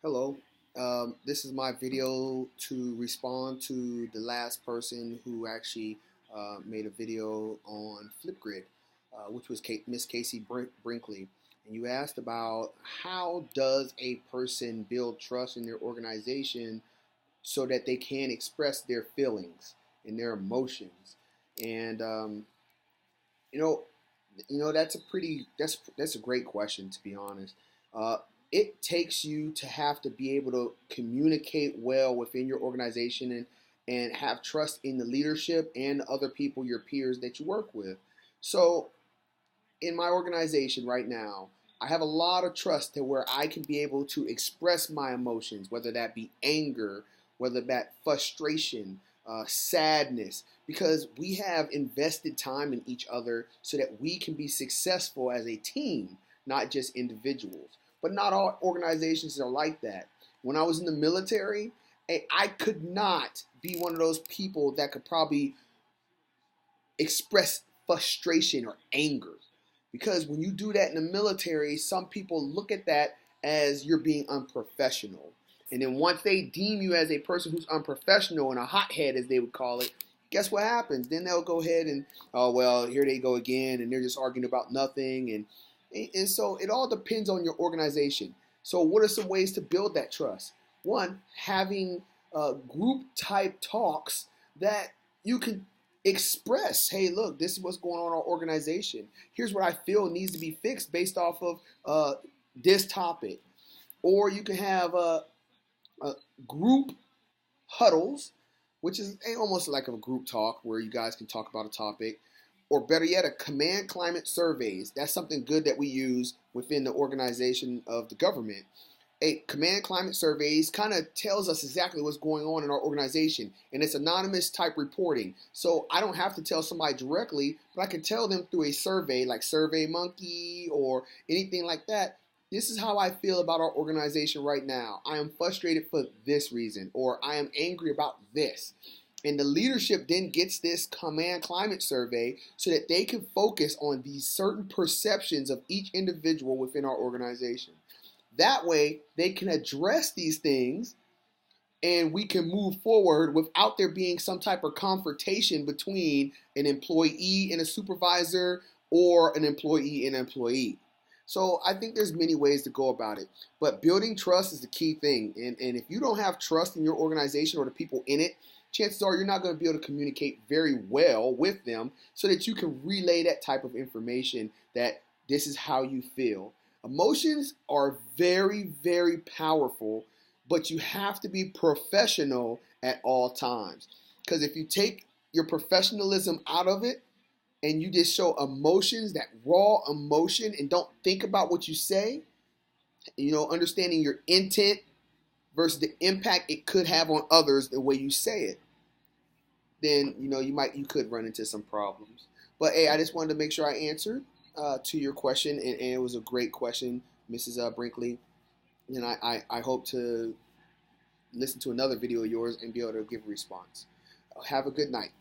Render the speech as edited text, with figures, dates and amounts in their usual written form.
Hello. This is my video to respond to the last person who actually made a video on Flipgrid, which was Miss Casey Brinkley. And you asked about how does a person build trust in their organization so that they can express their feelings and their emotions. And you know, that's a great question, to be honest. Uh, it takes you to have to be able to communicate well within your organization and have trust in the leadership and other people, your peers that you work with. So in my organization right now, I have a lot of trust to where I can be able to express my emotions, whether that be anger, whether that frustration, sadness, because we have invested time in each other so that we can be successful as a team, not just individuals. But not all organizations are like that. When I was in the military, I could not be one of those people that could probably express frustration or anger. Because when you do that in the military, some people look at that as you're being unprofessional. And then once they deem you as a person who's unprofessional and a hothead, as they would call it, guess what happens? Then they'll go ahead and, oh, well, here they go again, and they're just arguing about nothing. And so it all depends on your organization. So what are some ways to build that trust? One, having group type talks that you can express, hey, look, this is what's going on in our organization. Here's what I feel needs to be fixed based off of this topic. Or you can have group huddles, which is almost like a group talk where you guys can talk about a topic. Or better yet, a command climate surveys. That's something good that we use within the organization of the government. A command climate surveys kind of tells us exactly what's going on in our organization, and it's anonymous type reporting. So I don't have to tell somebody directly, but I can tell them through a survey like SurveyMonkey or anything like that. This is how I feel about our organization right now. I am frustrated for this reason, or I am angry about this. And the leadership then gets this command climate survey so that they can focus on these certain perceptions of each individual within our organization. That way, they can address these things and we can move forward without there being some type of confrontation between an employee and a supervisor or an employee and an employee. So I think there's many ways to go about it. But building trust is the key thing. And if you don't have trust in your organization or the people in it, chances are you're not going to be able to communicate very well with them so that you can relay that type of information that this is how you feel. Emotions are very, very powerful, but you have to be professional at all times. Because if you take your professionalism out of it and you just show emotions, that raw emotion, and don't think about what you say, understanding your intent versus the impact it could have on others the way you say it, then you could run into some problems. But hey, I just wanted to make sure I answered to your question, and it was a great question, Mrs. Brinkley. And I hope to listen to another video of yours and be able to give a response. Have a good night.